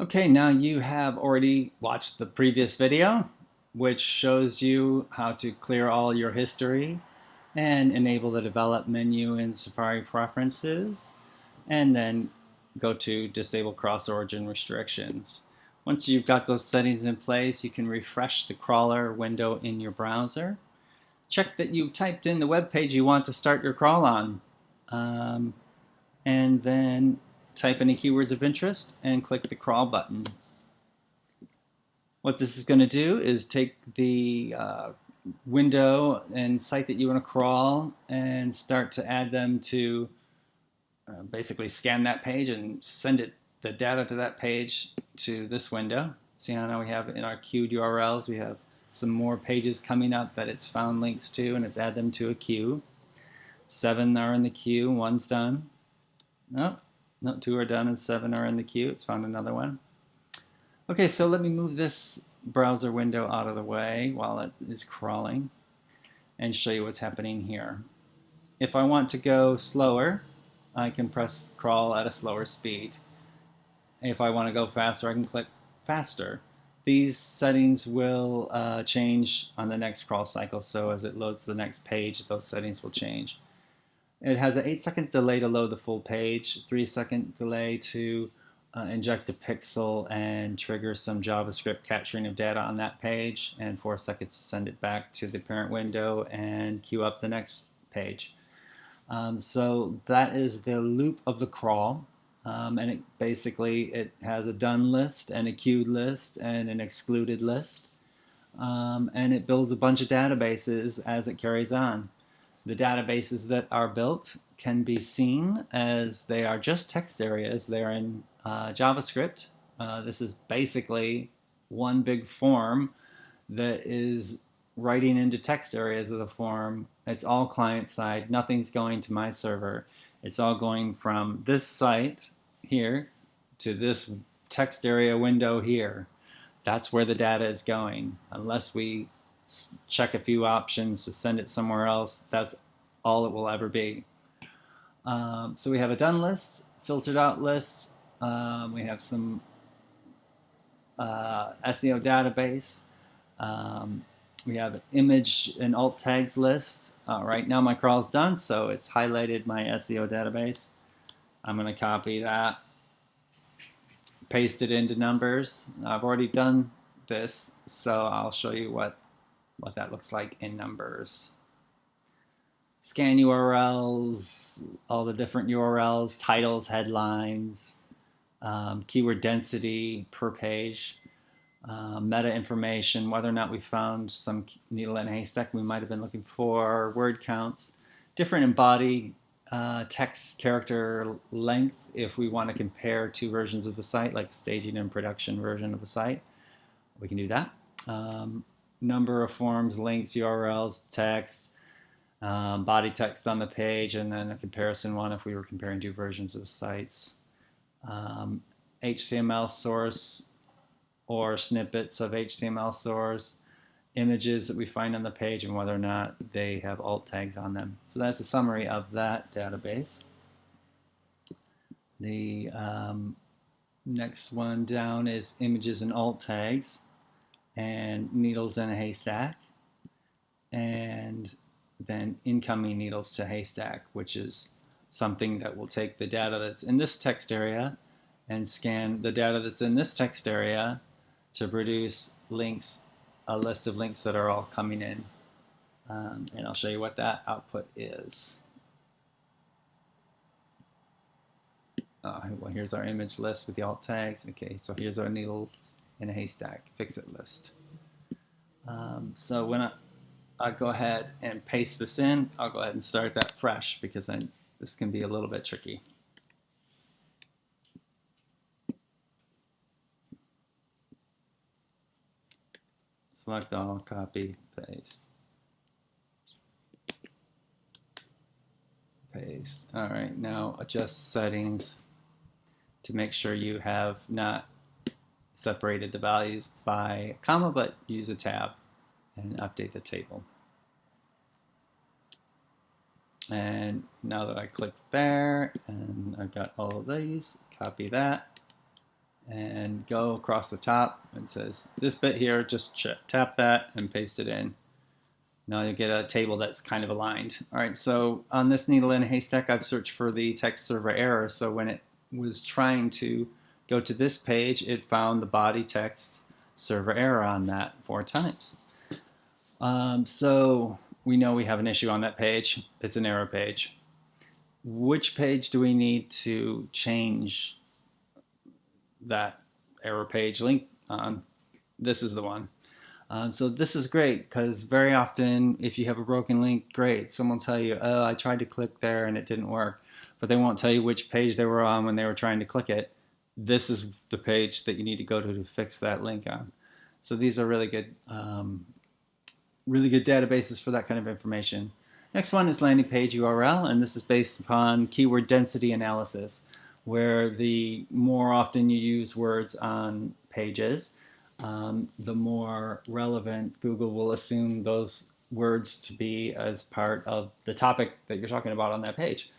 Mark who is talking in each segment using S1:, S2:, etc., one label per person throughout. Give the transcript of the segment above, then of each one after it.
S1: Okay, now you have already watched the previous video, which shows you how to clear all your history and enable the develop menu in Safari preferences, and then go to disable cross-origin restrictions. Once you've got those settings in place, you can refresh the crawler window in your browser. Check that you've typed in the web page you want to start your crawl on. Um, and then type any keywords of interest and click the crawl button. What this is going to do is take the window and site that you want to crawl and start to add them to basically scan that page and send the data to that page to this window. See how now we have in our queued URLs, we have some more pages coming up that it's found links to, and it's add them to a queue. 7 are in the queue, 1's done. No, 2 are done and 7 are in the queue. It's found another one. Okay, so let me move this browser window out of the way while it is crawling and show you what's happening here. If I want to go slower, I can press crawl at a slower speed. If I want to go faster, I can click faster. These settings will change on the next crawl cycle, so as it loads the next page, those settings will change. It has an 8-second delay to load the full page, 3-second delay to inject a pixel and trigger some JavaScript capturing of data on that page, and 4 seconds to send it back to the parent window and queue up the next page. So that is the loop of the crawl, and it has a done list and a queued list and an excluded list, and it builds a bunch of databases as it carries on. The databases that are built can be seen as they are just text areas. They're in JavaScript. This is basically one big form that is writing into text areas of the form. It's all client side. Nothing's going to my server. It's all going from this site here to this text area window here. That's where the data is going. Unless we check a few options to send it somewhere else, that's all it will ever be. So we have a done list, filtered out list. We have some SEO database. We have image and alt tags list. Right now my crawl is done, so it's highlighted my SEO database. I'm going to copy that, paste it into numbers. I've already done this, so I'll show you what that looks like in numbers. Scan URLs, all the different URLs, titles, headlines, keyword density per page, meta information, whether or not we found some needle in a haystack we might have been looking for, word counts, different embody text character length if we want to compare two versions of the site, like staging and production version of the site. We can do that. Number of forms, links, URLs, text, body text on the page, and then a comparison one if we were comparing two versions of the sites. HTML source or snippets of HTML source, images that we find on the page, and whether or not they have alt tags on them. So that's a summary of that database. The next one down is images and alt tags and needles in a haystack, and then incoming needles to haystack, which is something that will take the data that's in this text area and scan the data that's in this text area to produce links, a list of links that are all coming in. And I'll show you what that output is. Well, here's our image list with the alt tags. Okay, so here's our needles in a haystack fix-it list. So when I go ahead and paste this in, I'll go ahead and start that fresh because this can be a little bit tricky. Select all, copy, paste. Paste. All right, now adjust settings to make sure you have not separated the values by a comma, but use a tab and update the table. And now that I click there and I've got all of these, copy that and go across the top. It says this bit here, just tap that and paste it in. Now you get a table that's kind of aligned. All right, so on this needle in a haystack, I've searched for the text server error. So when it was trying to go to this page, it found the body text server error on that 4 times. So we know we have an issue on that page. It's an error page. Which page do we need to change that error page link on? This is the one. So this is great because very often if you have a broken link, great, someone will tell you, oh, I tried to click there and it didn't work, but they won't tell you which page they were on when they were trying to click it. This is the page that you need to go to fix that link on. So these are really good databases for that kind of information. Next one is landing page URL, and this is based upon keyword density analysis, where the more often you use words on pages, the more relevant Google will assume those words to be as part of the topic that you're talking about on that page.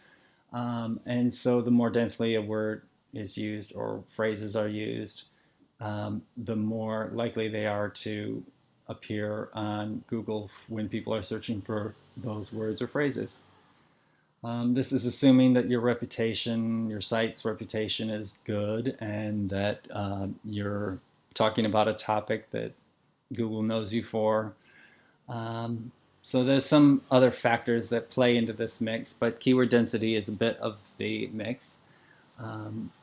S1: And so the more densely a word is used or phrases are used, the more likely they are to appear on Google when people are searching for those words or phrases. This is assuming that your reputation, your site's reputation is good and that you're talking about a topic that Google knows you for. So there's some other factors that play into this mix, but keyword density is a bit of the mix.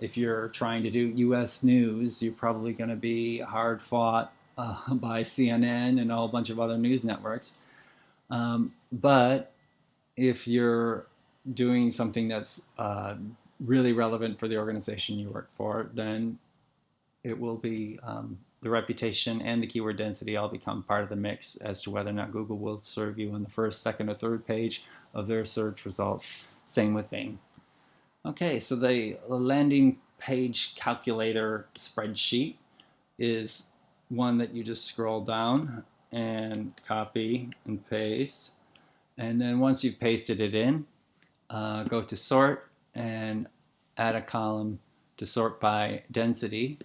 S1: If you're trying to do US news, you're probably going to be hard fought by CNN and a whole bunch of other news networks. But if you're doing something that's really relevant for the organization you work for, then it will be the reputation and the keyword density all become part of the mix as to whether or not Google will serve you on the first, second, or third page of their search results. Same with Bing. Okay, so the landing page calculator spreadsheet is one that you just scroll down and copy and paste. And then once you've pasted it in, go to sort and add a column to sort by density,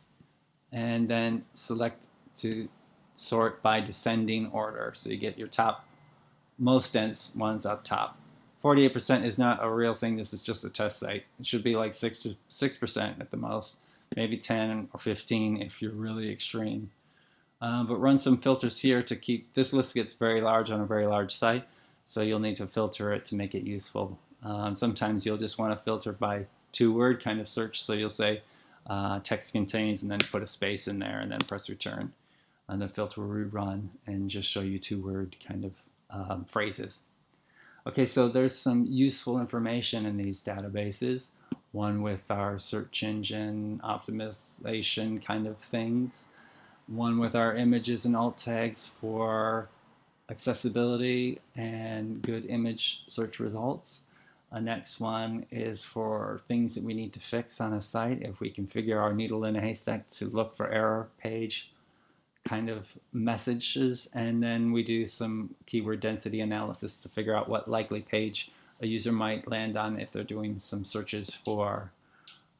S1: and then select to sort by descending order. So you get your top most dense ones up top. 48% is not a real thing. This is just a test site. It should be like 6% at the most, maybe 10 or 15 if you're really extreme. But run some filters here to keep, this list gets very large on a very large site, so you'll need to filter it to make it useful. Sometimes you'll just want to filter by 2-word kind of search, so you'll say text contains and then put a space in there and then press return. And the filter will rerun and just show you 2-word kind of phrases. Okay, so there's some useful information in these databases, one with our search engine optimization kind of things, one with our images and alt tags for accessibility and good image search results. The next one is for things that we need to fix on a site. If we configure our needle in a haystack to look for error page kind of messages, and then we do some keyword density analysis to figure out what likely page a user might land on if they're doing some searches for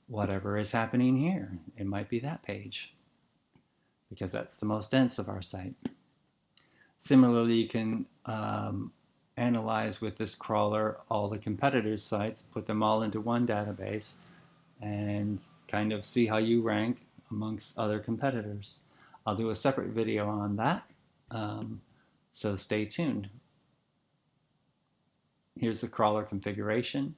S1: whatever is happening here. It might be that page because that's the most dense of our site. Similarly, you can analyze with this crawler all the competitors' sites, put them all into one database, and kind of see how you rank amongst other competitors. I'll do a separate video on that, so stay tuned. Here's the crawler configuration.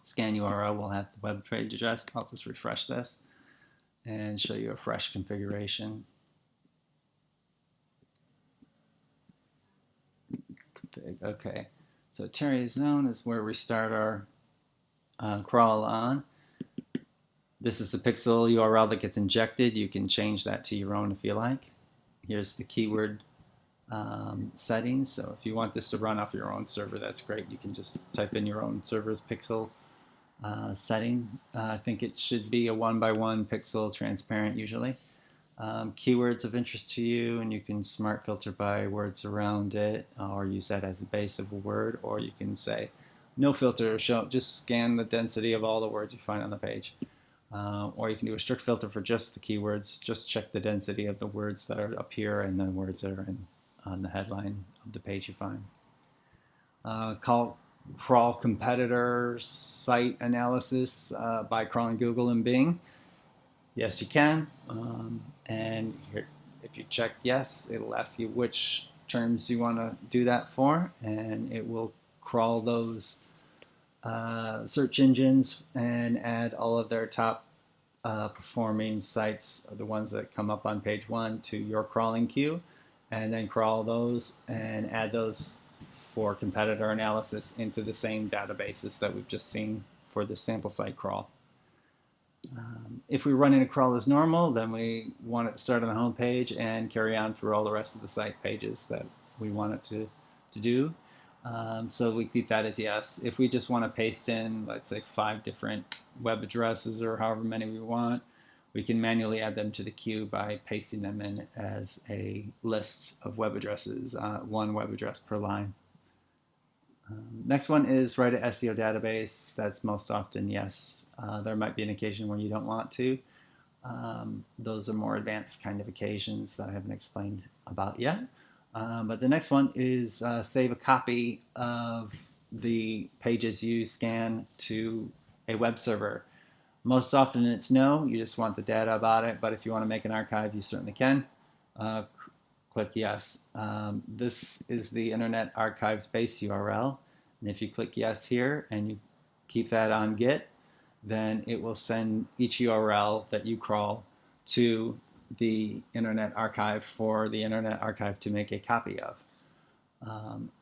S1: Scan URL will have the web page address. I'll just refresh this and show you a fresh configuration. Okay, so Terry Zone is where we start our crawl on. This is the pixel URL that gets injected. You can change that to your own if you like. Here's the keyword settings. So if you want this to run off your own server, that's great. You can just type in your own server's pixel setting. I think it should be a 1x1 pixel transparent usually. Keywords of interest to you, and you can smart filter by words around it, or use that as a base of a word, or you can say no filter, just scan the density of all the words you find on the page. Or you can do a strict filter for just the keywords. Just check the density of the words that are up here and the words that are on the headline of the page you find. Crawl competitor site analysis by crawling Google and Bing. Yes, you can. And here, if you check yes, it'll ask you which terms you want to do that for, and it will crawl those search engines and add all of their top performing sites, the ones that come up on page 1, to your crawling queue, and then crawl those and add those for competitor analysis into the same databases that we've just seen for the sample site crawl. If we run into crawl as normal, then we want it to start on the home page and carry on through all the rest of the site pages that we want it to do. So we keep that as yes. If we just want to paste in, let's say, 5 different web addresses or however many we want, we can manually add them to the queue by pasting them in as a list of web addresses, 1 web address per line. Next one is write an SEO database. That's most often yes. There might be an occasion where you don't want to. Those are more advanced kind of occasions that I haven't explained about yet. But the next one is save a copy of the pages you scan to a web server. Most often it's no, you just want the data about it, but if you want to make an archive, you certainly can. Click yes. This is the Internet Archive's base URL, and if you click yes here and you keep that on Git, then it will send each URL that you crawl to the Internet Archive for the Internet Archive to make a copy of.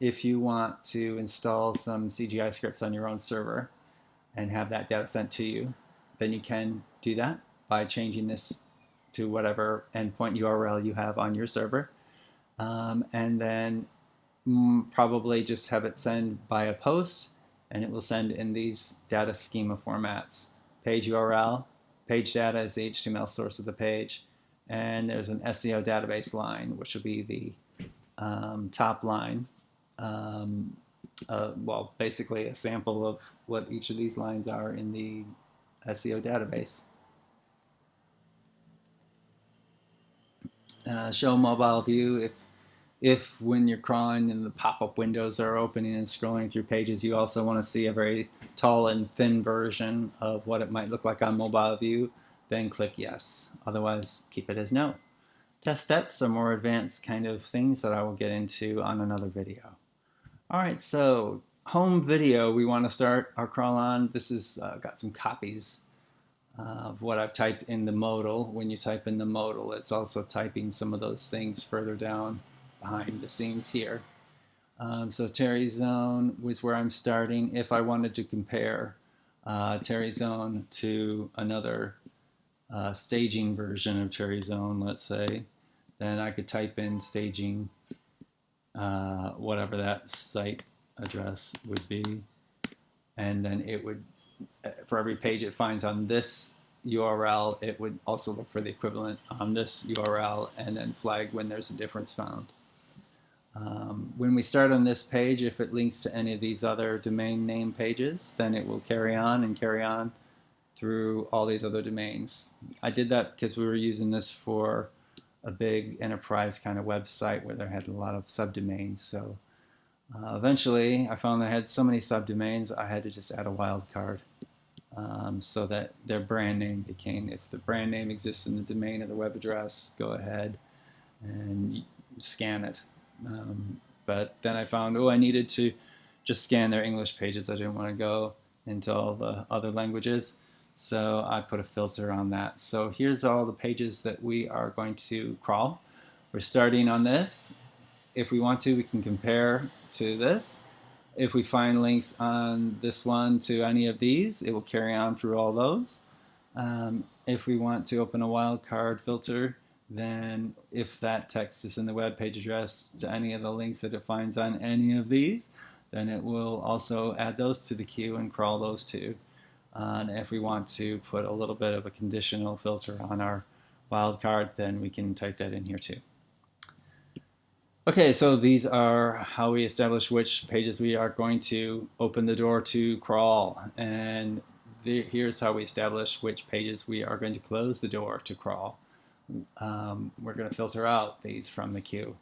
S1: If you want to install some CGI scripts on your own server and have that data sent to you, then you can do that by changing this to whatever endpoint URL you have on your server. And then probably just have it send by a post, and it will send in these data schema formats. Page URL, page data is the HTML source of the page, and there's an SEO database line, which will be the top line. Well, basically a sample of what each of these lines are in the SEO database. Show mobile view. If when you're crawling and the pop-up windows are opening and scrolling through pages, you also want to see a very tall and thin version of what it might look like on mobile view, then click yes. Otherwise, keep it as no. Test steps are more advanced kind of things that I will get into on another video. All right, so home video we want to start our crawl on. This is got some copies of what I've typed in the modal. When you type in the modal, it's also typing some of those things further down behind the scenes here. So Terry Zone was where I'm starting. If I wanted to compare Terry Zone to another staging version of Terry Zone, let's say, then I could type in staging, whatever that site address would be, and then it would, for every page it finds on this URL, it would also look for the equivalent on this URL and then flag when there's a difference found. When we start on this page, if it links to any of these other domain name pages, then it will carry on through all these other domains. I did that because we were using this for a big enterprise kind of website where there had a lot of subdomains. So eventually I found I had so many subdomains I had to just add a wildcard so that their brand name became, if the brand name exists in the domain of the web address, go ahead and scan it. But then I found, I needed to just scan their English pages. I didn't want to go into all the other languages. So I put a filter on that. So here's all the pages that we are going to crawl. We're starting on this. If we want to, we can compare to this. If we find links on this one to any of these, it will carry on through all those. If we want to open a wildcard filter, then if that text is in the web page address to any of the links that it finds on any of these, then it will also add those to the queue and crawl those too. And if we want to put a little bit of a conditional filter on our wildcard, then we can type that in here too. Okay, so these are how we establish which pages we are going to open the door to crawl. And here's how we establish which pages we are going to close the door to crawl. We're going to filter out these from the queue.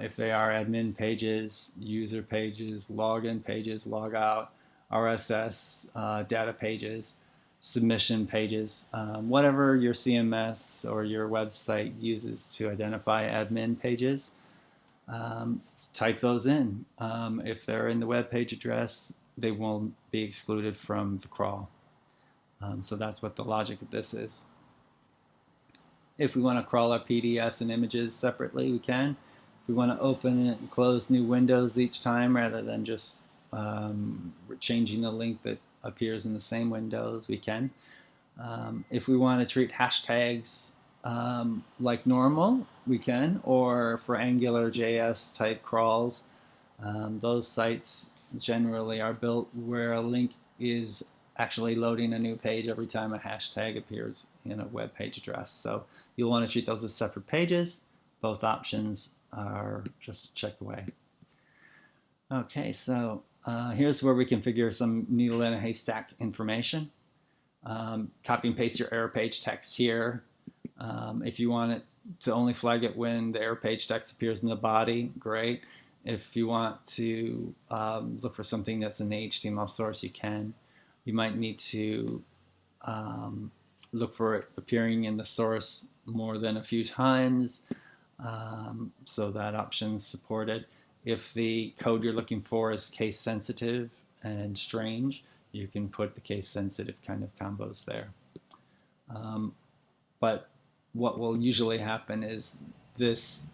S1: If they are admin pages, user pages, login pages, logout, RSS, data pages, submission pages, whatever your CMS or your website uses to identify admin pages, type those in. If they're in the web page address, they won't be excluded from the crawl. So that's what the logic of this is. If we want to crawl our PDFs and images separately, we can. If we want to open and close new windows each time rather than just changing the link that appears in the same windows, we can. If we want to treat hashtags like normal, we can, or for AngularJS type crawls, those sites generally are built where a link is actually loading a new page every time a hashtag appears in a web page address. So you'll want to treat those as separate pages. Both options are just checked away. Okay, so here's where we configure some needle in a haystack information. Copy and paste your error page text here. If you want it to only flag it when the error page text appears in the body, great. If you want to look for something that's in the HTML source, you can. You might need to look for it appearing in the source more than a few times, so that option's supported. If the code you're looking for is case sensitive and strange, you can put the case sensitive kind of combos there. But what will usually happen is this,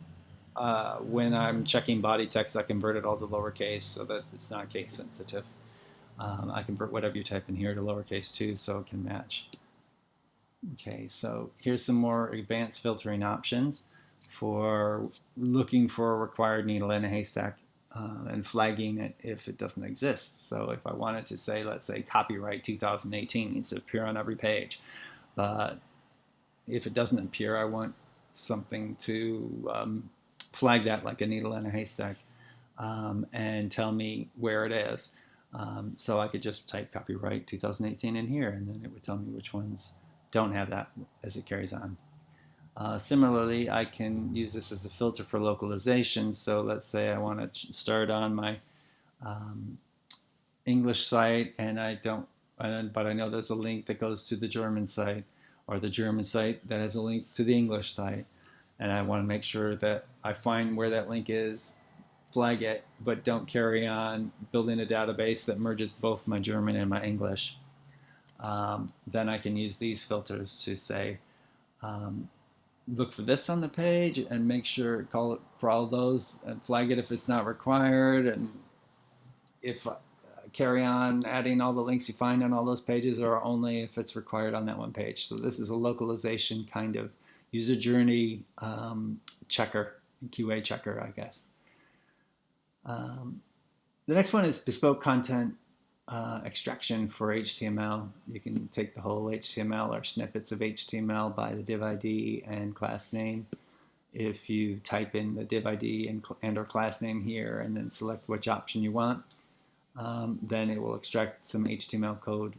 S1: when I'm checking body text, I convert it all to lowercase so that it's not case sensitive. I convert whatever you type in here to lowercase too, so it can match. Okay, so here's some more advanced filtering options for looking for a required needle in a haystack and flagging it if it doesn't exist. So if I wanted to say, let's say copyright 2018 needs to appear on every page, but if it doesn't appear, I want something to flag that like a needle in a haystack and tell me where it is. So I could just type copyright 2018 in here, and then it would tell me which ones don't have that as it carries on. Similarly, I can use this as a filter for localization. So let's say I want to start on my English site, and but I know there's a link that goes to the German site, or the German site that has a link to the English site, and I want to make sure that I find where that link is, flag it, but don't carry on building a database that merges both my German and my English. Then I can use these filters to say, look for this on the page and make sure crawl those and flag it if it's not required, and if carry on adding all the links you find on all those pages, or only if it's required on that one page. So this is a localization kind of user journey checker, QA checker, I guess. The next one is bespoke content extraction for HTML. You can take the whole HTML or snippets of HTML by the div ID and class name. If you type in the div ID and or class name here and then select which option you want, then it will extract some HTML code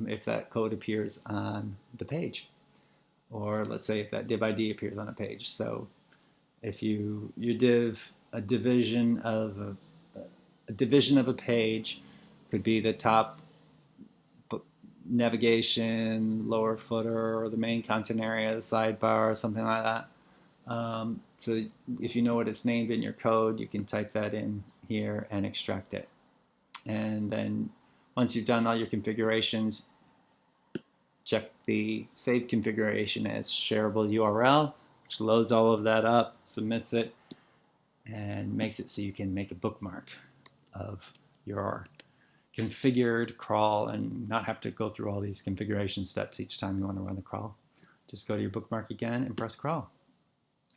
S1: if that code appears on the page. Or let's say if that div ID appears on a page. So if you div a division of a page, could be the top navigation, lower footer, or the main content area, the sidebar, or something like that. So if you know what it's named in your code, you can type that in here and extract it. And then once you've done all your configurations, check the save configuration as shareable URL, which loads all of that up, submits it, and makes it so you can make a bookmark of your configured crawl and not have to go through all these configuration steps each time you want to run the crawl. Just go to your bookmark again and press crawl,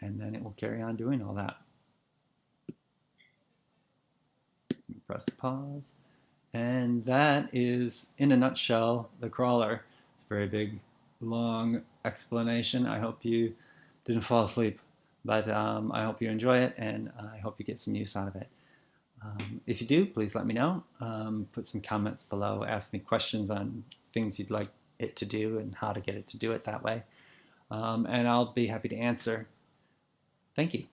S1: and then it will carry on doing all that. Press pause, and that is, in a nutshell, the crawler. It's a very big, long explanation. I hope you didn't fall asleep, but I hope you enjoy it, and I hope you get some use out of it. If you do, please let me know. Put some comments below. Ask me questions on things you'd like it to do and how to get it to do it that way. And I'll be happy to answer. Thank you.